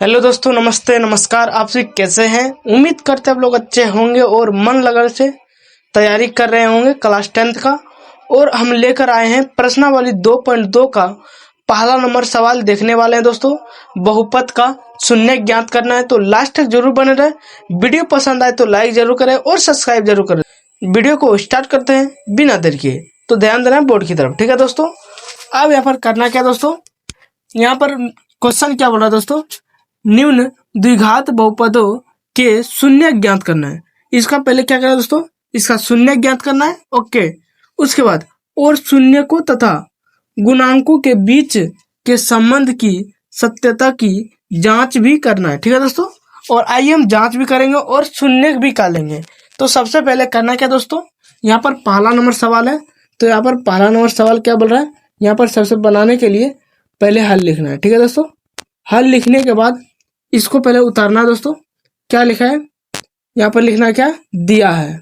Hello दोस्तों, नमस्ते नमस्कार। आप सभी कैसे हैं? उम्मीद करते हैं आप लोग अच्छे होंगे और मन लगन से तैयारी कर रहे होंगे क्लास 10th का। और हम लेकर आए हैं प्रश्नावली 2.2 का पहला नंबर सवाल देखने वाले हैं दोस्तों। बहुपद का शून्य ज्ञात करना है, तो लास्ट तक जरूर बने रहे। वीडियो पसंद आए तो लाइक जरूर करें और सब्सक्राइब जरूर करें। वीडियो को स्टार्ट करते हैं बिना देर किए। तो ध्यान देना बोर्ड की तरफ, ठीक है दोस्तों। अब यहाँ पर करना क्या दोस्तों, यहाँ पर क्वेश्चन क्या बोला दोस्तों, निम्न द्विघात बहुपदों के शून्य ज्ञात करना है। इसका पहले क्या करना है दोस्तों, इसका शून्य ज्ञात करना है। ओके, उसके बाद और शून्य को तथा गुणांकों के बीच के संबंध की सत्यता की जांच भी करना है, ठीक है दोस्तों। और आइए हम जांच भी करेंगे और शून्य भी निकालेंगे। तो सबसे पहले करना क्या दोस्तों, यहाँ पर पहला नंबर सवाल है। तो यहाँ पर पहला नंबर सवाल क्या बोल रहा है, यहाँ पर सबसे बनाने के लिए पहले हल लिखना है, ठीक है दोस्तों। हल लिखने के बाद इसको पहले उतारना है दोस्तों। क्या लिखा है यहाँ पर, लिखना क्या दिया है,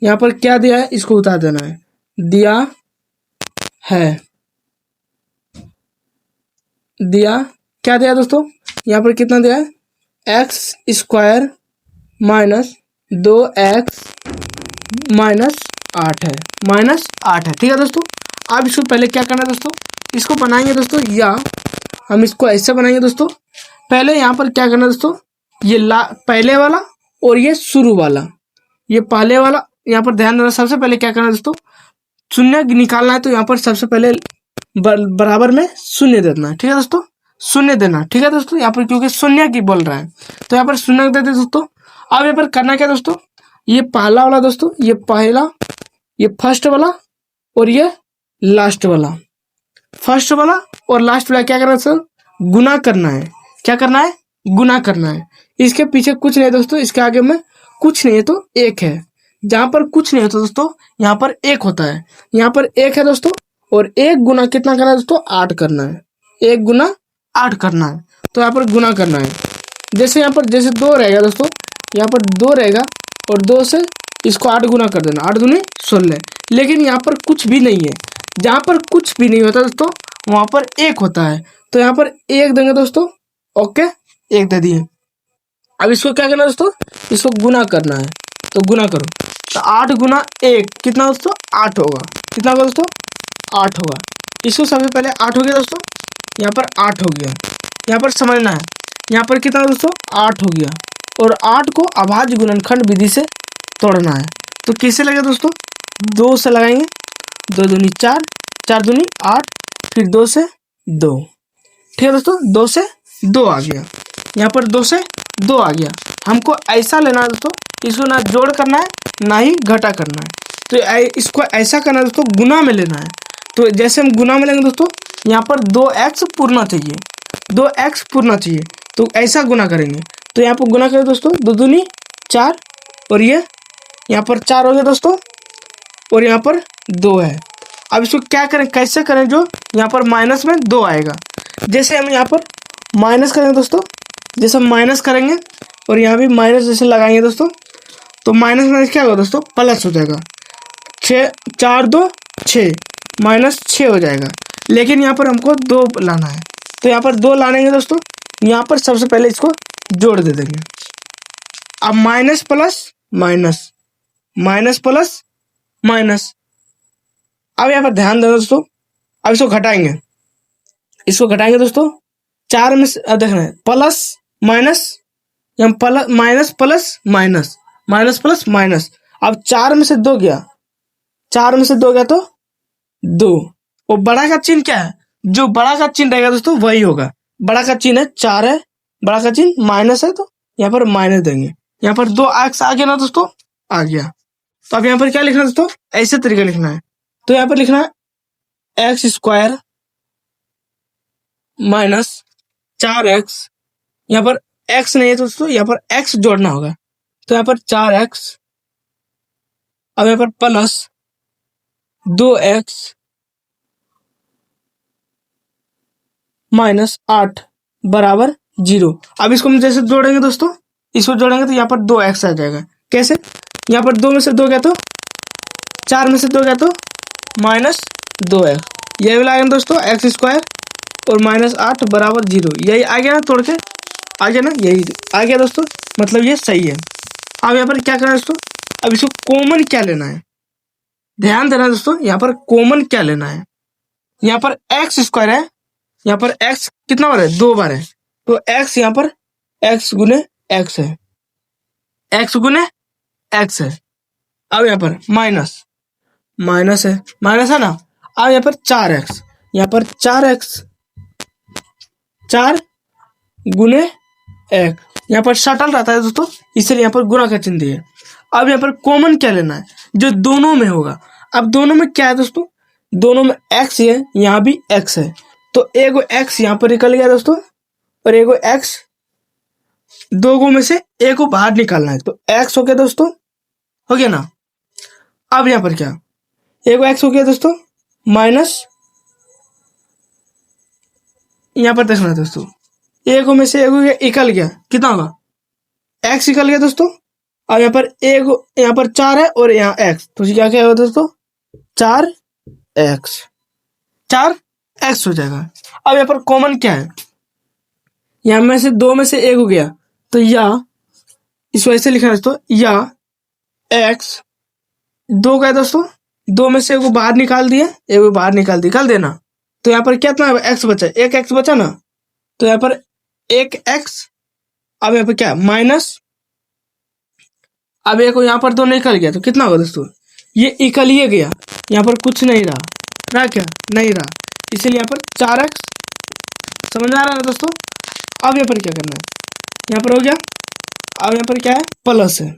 यहाँ पर क्या दिया है इसको उतार देना है। दिया है, दिया क्या दिया दोस्तों, यहाँ पर कितना दिया है, x square minus 2x minus 8 है, -8 है, ठीक है दोस्तों। अब इसको पहले क्या करना है दोस्तों, इसको बनाएंगे दोस्तों, या हम इसको ऐसे बनाएंगे दोस्तों। पहले यहाँ पर क्या करना है दोस्तों, ये पहले वाला और ये शुरू वाला, ये पहले वाला यहाँ पर ध्यान देना। सबसे पहले क्या करना है दोस्तों, शून्य निकालना है। तो यहाँ पर सबसे पहले बराबर में शून्य देना है, ठीक है दोस्तों। शून्य देना, ठीक है दोस्तों, यहाँ पर क्योंकि शून्य की बोल रहा है तो यहाँ पर शून्य दे दे दोस्तों। अब यहाँ पर करना क्या दोस्तों, ये पहला वाला दोस्तों, ये पहला, ये फर्स्ट वाला और ये लास्ट वाला, फर्स्ट वाला और लास्ट वाला क्या करना है सर, गुना करना है। क्या करना है, गुना करना है। इसके पीछे कुछ नहीं है दोस्तों, इसके आगे में कुछ नहीं है तो एक है। जहां पर कुछ नहीं होता दोस्तों यहाँ पर एक होता है। यहाँ पर एक है दोस्तों, और एक गुना कितना करना है दोस्तों, 8 करना है। 1 गुना 8 करना है, तो यहाँ पर गुना करना है। जैसे यहाँ पर जैसे 2 रहेगा दोस्तों, यहाँ पर 2 रहेगा और 2 से इसको 8 गुना कर देना, 8 दूनी 16। लेकिन यहाँ पर कुछ भी नहीं है, जहाँ पर कुछ भी नहीं होता दोस्तों वहां पर एक होता है। तो यहाँ पर 1 देंगे दोस्तों। ओके, 1 दे दिए। अब इसको क्या करना है दोस्तों, इसको गुना करना है। तो गुना करो, तो 8 गुना 1 कितना दोस्तों, 8 होगा। कितना होगा दोस्तों, 8 होगा। इसको सबसे पहले 8 हो गया दोस्तों, यहाँ पर 8 हो गया। यहाँ पर समझना है, यहाँ पर कितना दोस्तों, 8 हो गया। और 8 को अभाज्य गुणनखंड विधि से तोड़ना है। तो किससे लगेगा दोस्तों, 2 से लगाएंगे। 2 दूनी 4, 4 दूनी 8, फिर 2 से 2, ठीक है दोस्तों। 2 से 2 आ गया, यहाँ पर 2 से 2 आ गया। हमको ऐसा लेना है दोस्तों, इसको ना जोड़ करना है ना ही घटा करना है। तो इसको ऐसा करना है दोस्तों, गुना में लेना है। तो जैसे हम गुना में लेंगे दोस्तों, यहाँ पर 2x पूर्णा चाहिए, 2x पूर्णा चाहिए, तो ऐसा गुना करेंगे। तो यहाँ पर गुना करें दोस्तों, 2 दूनी 4 और ये यहाँ पर 4 हो गया दोस्तों, और यहाँ पर 2 है। अब इसको क्या करें, कैसे करें, जो यहाँ पर माइनस में 2 आएगा। जैसे हम यहाँ पर माइनस करेंगे दोस्तों, जैसे हम माइनस करेंगे और यहाँ भी माइनस जैसे लगाएंगे दोस्तों, तो माइनस माइनस क्या होगा दोस्तों, प्लस हो जाएगा। 6 4 2 6 -6 हो जाएगा। लेकिन यहाँ पर हमको 2 लाना है, तो यहाँ पर 2 लाएंगे दोस्तों। यहाँ पर सबसे पहले इसको जोड़ दे देंगे। अब minus plus minus, minus plus minus. अब यहाँ पर ध्यान देना दोस्तों, अब इसको घटाएंगे, इसको घटाएंगे दोस्तों। 4 में से देखना है plus minus, minus plus minus, minus plus minus. अब 4 में से 2 गया, 4 में से 2 गया तो 2। और बड़ा का चिन्ह क्या है, जो बड़ा का चिन्ह रहेगा दोस्तों वही होगा। बड़ा का चिन्ह है 4 है, बड़ा का चिन्ह माइनस है, तो यहाँ पर माइनस देंगे। यहाँ पर 2x आ गया ना दोस्तों, आ गया। तो अब यहाँ पर क्या लिखना है दोस्तों, ऐसे तरीके लिखना है। तो यहाँ पर लिखना है x स्क्वायर माइनस 4x, यहाँ पर x नहीं है दोस्तों, यहाँ पर x जोड़ना होगा। तो यहाँ पर 4x, अब यहाँ पर प्लस 2x माइनस 8 बराबर 0। अब इसको हम जैसे जोड़ेंगे दोस्तों, इसको जोड़ेंगे तो यहाँ पर 2x आ जाएगा। कैसे, यहाँ पर 2 में से 2 गया तो 4 में से 2 गया तो -2x, यही वाला आएगा दोस्तों, x स्क्वायर और -8 बराबर 0। यही आ गया ना तोड़ के। आ गया ना, यही आ गया दोस्तों, मतलब ये सही है। अब यहाँ पर क्या करना है दोस्तों, अब इसको कॉमन क्या लेना है, ध्यान देना दोस्तों, यहाँ पर कॉमन क्या लेना है। यहाँ पर एक्स स्क्वायर है, यहाँ पर एक्स कितना बार है, 2 बार है, तो एक्स यहाँ पर एक्स गुने एक्स है, एक्स गुने एक्स है। अब यहाँ पर माइनस माइनस है, माइनस है ना। अब यहाँ पर 4x, यहाँ पर 4x 4 गुने एक, यहाँ पर शटल रहता है दोस्तों, इसलिए यहाँ पर गुणा का चिन्ह दिए। अब यहाँ पर कॉमन क्या लेना है, जो दोनों में होगा। अब दोनों में क्या है दोस्तों, दोनों में x है, यहाँ भी x है, तो एगो x यहाँ पर निकल गया दोस्तों, और एगो x, दो गो में से एक को बाहर निकालना है, तो x हो गया दोस्तों, हो गया ना। अब यहाँ पर क्या, एगो x हो गया दोस्तों, माइनस, यहाँ पर देखना है दोस्तों, एगो में से एगो निकल गया, कितना होगा, x निकल गया दोस्तों। अब यहाँ पर एगो, यहाँ पर 4 है और यहाँ x, तो क्या क्या होगा दोस्तों, 4x, 4x हो जाएगा। अब यहाँ पर कॉमन क्या है, यहाँ में से दो में से एक हो गया, तो या इस वजह से लिखना है दोस्तों, या x, दो का है दोस्तों, दो में से एक को बाहर निकाल दिया, एक को बाहर निकाल देना, तो यहाँ पर कितना x बचा, एक x बचा ना, तो यहाँ पर एक x। अब यहाँ पर क्या, माइनस, अब एक यहाँ पर दो निकल गया, तो कितना होगा दोस्तों, ये निकल ही गया, यहाँ पर कुछ नहीं रहा क्या, नहीं रहा, इसीलिए यहाँ पर 4x, समझ में आ रहा है दोस्तों। अब यहाँ पर क्या करना है, यहाँ पर हो गया। अब यहाँ पर क्या है, प्लस है,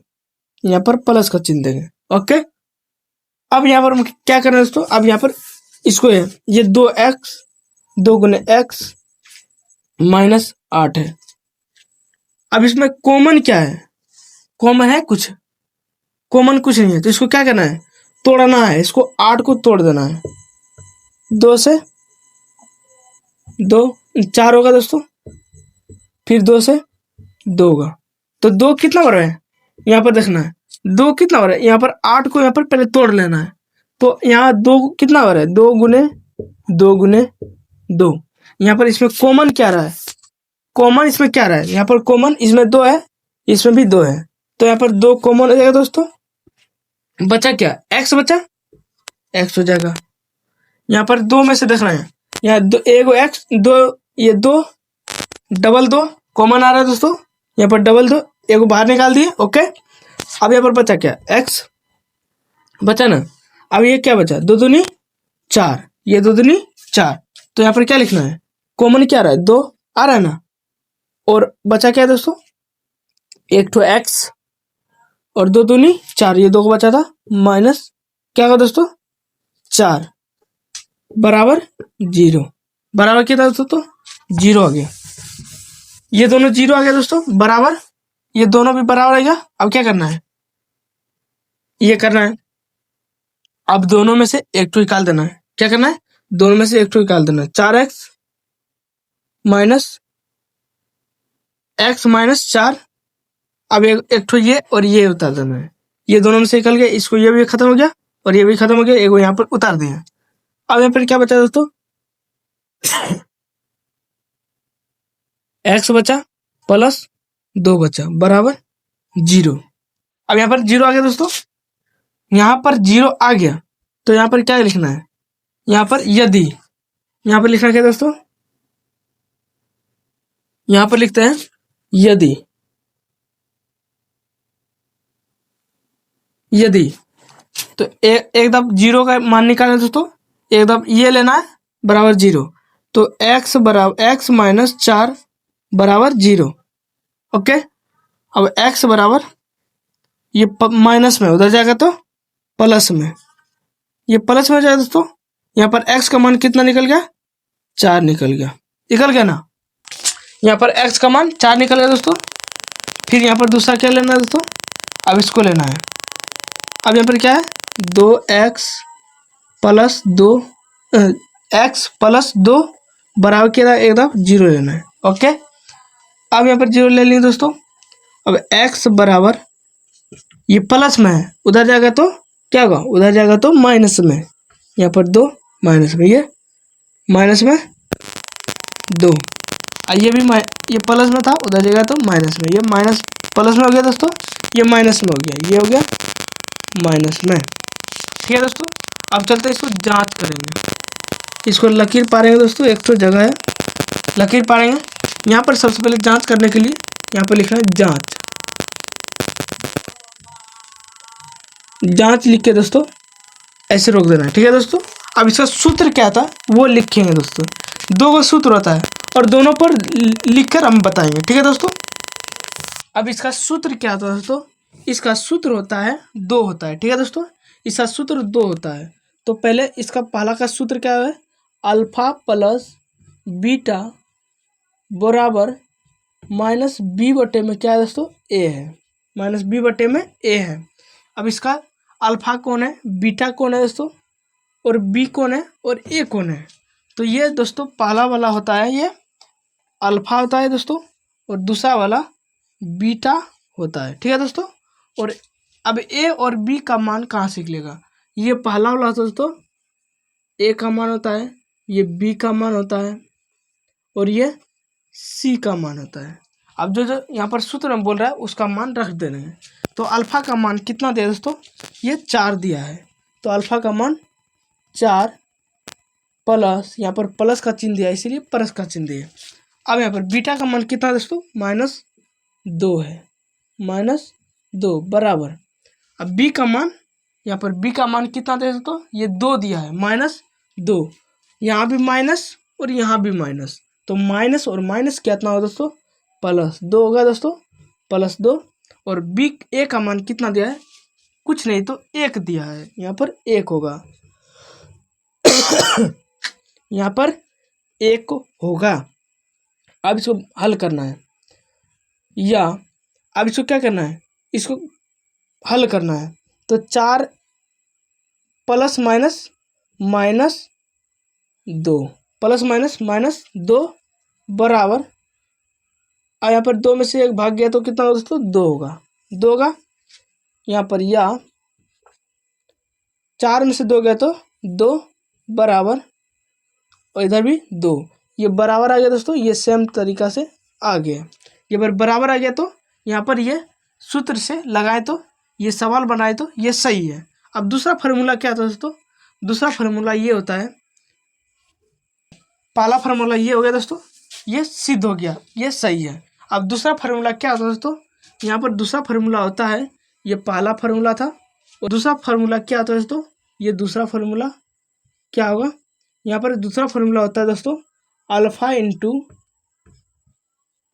यहाँ पर प्लस का चिन्ह देंगे, ओके। अब यहाँ पर क्या करना है दोस्तों, अब यहाँ पर इसको है, ये 2x 2 गुने x माइनस 8 है। अब इसमें कॉमन क्या है, कॉमन है कुछ, कॉमन कुछ नहीं है, तो इसको क्या करना है, तोड़ना है, इसको 8 को तोड़ देना है, 2 से 2 4 होगा दोस्तों, फिर 2 से 2 होगा, तो 2 कितना बार है, यहाँ पर देखना है 2 कितना बार है, यहाँ पर 8 को यहाँ पर पहले तोड़ लेना है, तो यहाँ 2 कितना बार है, 2 गुने 2 गुने 2। यहाँ पर इसमें कॉमन क्या रहा है, कॉमन इसमें क्या रहा है, यहाँ पर कॉमन इसमें 2 है, इसमें भी 2 है, तो यहाँ पर 2 कॉमन हो जाएगा दोस्तों, बचा क्या, x बचा, x हो जाएगा। यहाँ पर 2 में से देखना है, यहाँ एगो x, 2 ये 2 डबल 2 कॉमन आ रहा है दोस्तों, यहाँ पर डबल 2 एगो बाहर निकाल दिए, ओके। अब यहाँ पर बचा क्या, x बचा ना। अब ये क्या बचा, 2 दूनी 4, ये 2 दूनी 4, तो यहाँ पर क्या लिखना है, कॉमन क्या आ रहा है, 2 आ रहा है ना, और बचा क्या है दोस्तों, एक तो x और 2 दूनी 4, ये 2 को बचा था, माइनस क्या होगा दोस्तों, 4 बराबर 0, बराबर क्या था दोस्तों, 0 आ गया, ये दोनों 0 आ गया दोस्तों, बराबर, ये दोनों भी बराबर आएगा। अब क्या करना है, ये करना है, अब दोनों में से एक तो निकाल देना है, क्या करना है, दोनों में से एक तो निकाल देना है, 4x माइनस x माइनस 4, अब एक तो ये और ये उतार देना है, ये दोनों में से निकल गया, इसको ये भी खत्म हो गया और ये भी खत्म हो गया, एक यहाँ पर उतार दिया। अब यहाँ पर क्या बचा दोस्तों, x बचा प्लस 2 बचा बराबर 0। अब यहाँ पर 0 आ गया दोस्तों, यहाँ पर 0 आ गया, तो यहाँ पर क्या लिखना है, यहाँ पर यदि, यहाँ पर लिखना क्या दोस्तों, यहाँ पर लिखते हैं यदि, यदि, तो एकदम 0 का मान निकालना है दोस्तों, एकदम ये लेना है बराबर 0, तो x बराबर x माइनस 4 बराबर 0, ओके। अब x बराबर ये माइनस में उधर जाएगा तो प्लस में, ये प्लस में हो जाएगा दोस्तों, यहाँ पर x का मान कितना निकल गया, 4 निकल गया ना, यहाँ पर x का मान 4 निकल गया दोस्तों। फिर यहाँ पर दूसरा क्या लेना है दोस्तों, अब इसको लेना है, अब यहाँ पर क्या है, 2x प्लस 2 x प्लस 2 बराबर क्या, एकदम 0 लेना है, ओके। अब यहाँ पर 0 ले लेंगे दोस्तों। अब x बराबर ये प्लस में है, उधर जाएगा तो क्या होगा, उधर जाएगा तो माइनस में, यहाँ पर 2 माइनस में, ये माइनस में 2। ये भी ये प्लस में था, उधर जगह तो माइनस में, ये माइनस प्लस में हो गया दोस्तों, ये माइनस में हो गया, ये हो गया माइनस में। ठीक है दोस्तों, अब चलते हैं इसको जांच करेंगे। इसको लकीर पारेंगे दोस्तों, एक तो जगह है लकीर पारेंगे। यहाँ पर सबसे पहले जांच करने के लिए यहाँ पर लिखना है जांच। जांच लिख के दोस्तों ऐसे रोक देना है। ठीक है दोस्तों, अब इसका सूत्र क्या था वो लिखेंगे दोस्तों। दो का सूत्र होता है और दोनों पर लिखकर हम बताएंगे। ठीक है दोस्तों, अब इसका सूत्र क्या होता है दोस्तों, इसका सूत्र होता है 2 होता है। ठीक है दोस्तों, इसका सूत्र 2 होता है। तो पहले इसका पहला का सूत्र क्या है, अल्फा प्लस बीटा बराबर माइनस बी बटे में क्या है दोस्तों, ए है, माइनस बी बटे में ए है। अब इसका अल्फा कौन है, बीटा कौन है दोस्तों, और बी कौन है, और ए कौन है। तो ये दोस्तों पहला वाला होता है ये अल्फा होता है दोस्तों, और दूसरा वाला बीटा होता है। ठीक है दोस्तों, और अब ए और बी का मान कहाँ से निकलेगा, ये पहला वाला दोस्तों ए का मान होता है, ये बी का मान होता है, और ये सी का मान होता है। अब जो जो यहाँ पर सूत्र में बोल रहा है उसका मान रख देना है। तो अल्फा का मान कितना दिया दोस्तों, ये 4 दिया है। तो अल्फा का मान 4 प्लस, यहाँ पर प्लस का चिन्ह दिया इसलिए प्लस का चिन्ह दिया। अब यहाँ पर बीटा का मान कितना दोस्तों, -2 है, -2 बराबर। अब बी का मान, यहाँ पर बी का मान कितना दे दोस्तों, ये 2 दिया है, -2, यहाँ भी माइनस और यहाँ भी माइनस। तो माइनस और माइनस कितना होगा दोस्तों, +2 होगा दोस्तों, +2। और बी ए का मान कितना दिया है, कुछ नहीं तो 1 दिया है, यहाँ पर 1 होगा यहाँ पर 1 होगा। अब इसको हल करना है, या अब इसको क्या करना है, इसको हल करना है। तो 4 प्लस माइनस -2 प्लस माइनस -2 बराबर, और यहाँ पर 2 में से 1 भाग गया तो कितना होगा दोस्तों, 2 होगा, 2 होगा यहाँ पर, या 4 में से 2 गया तो 2 बराबर, और इधर भी 2, ये बराबर आ गया दोस्तों, ये सेम तरीका से आ गया। ये बराबर आ गया तो यहाँ पर ये सूत्र से लगाए तो ये सवाल बनाए तो ये सही है। अब दूसरा फार्मूला क्या था दोस्तों, दूसरा फार्मूला ये होता है, पहला फार्मूला ये हो गया दोस्तों, ये सिद्ध हो गया, ये सही है। अब दूसरा फार्मूला क्या होता है दोस्तों, यहाँ पर दूसरा फार्मूला होता है, ये पहला फार्मूला था, और दूसरा फार्मूला क्या होता है दोस्तों, ये दूसरा फार्मूला क्या होगा, यहाँ पर दूसरा फार्मूला होता है दोस्तों, अल्फा इंटू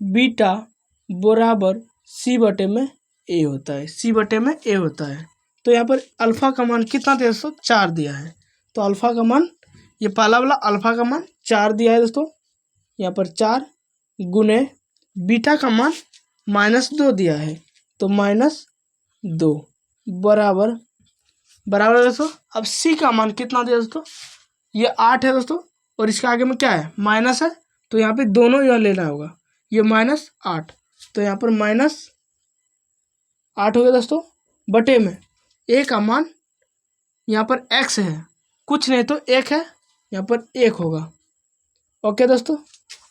बीटा बराबर सी बटे में ए होता है, सी बटे में ए होता है। तो यहाँ पर अल्फा का मान कितना दिया दोस्तों, 4 दिया है। तो अल्फा का मान, ये पहला वाला अल्फा का मान 4 दिया है दोस्तों, यहाँ पर 4 गुने बीटा का मान -2 दिया है, तो -2 बराबर बराबर दोस्तों। अब सी का मान कितना दिया दोस्तों, ये 8 है दोस्तों, और इसके आगे में क्या है, माइनस है, तो यहाँ पे दोनों यह लेना होगा, ये -8, तो यहाँ पर -8 हो गया दोस्तों, बटे में ए का मान, यहाँ पर x है, कुछ नहीं तो 1 है, यहाँ पर 1 होगा। ओके दोस्तों,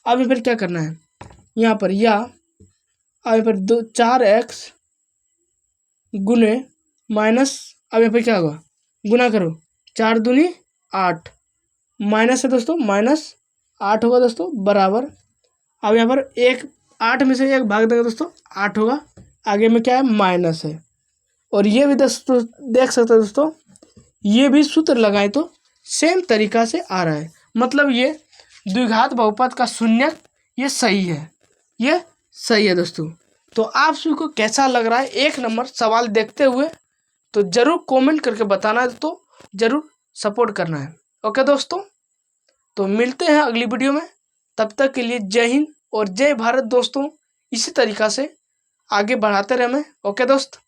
अब फिर क्या करना है, यहाँ पर या अब यहाँ पर 4x गुने माइनस, अब यहाँ पर क्या होगा, गुना करो, 4 दूनी 8, माइनस है दोस्तों, -8 होगा दोस्तों बराबर। अब यहाँ पर 8 में से 1 भाग देगा दोस्तों, 8 होगा, आगे में क्या है, माइनस है। और ये भी दोस्तों देख सकते हो दोस्तों, ये भी सूत्र लगाए तो सेम तरीका से आ रहा है, मतलब ये द्विघात बहुपद का शून्यक ये सही है, ये सही है दोस्तों। तो आप सभी को कैसा लग रहा है 1 नंबर सवाल देखते हुए, तो जरूर कमेंट करके बताना है दोस्तों, जरूर सपोर्ट करना है। ओके दोस्तों, तो मिलते हैं अगली वीडियो में, तब तक के लिए जय हिंद और जय भारत दोस्तों। इसी तरीका से आगे बढ़ाते रहें। ओके दोस्त।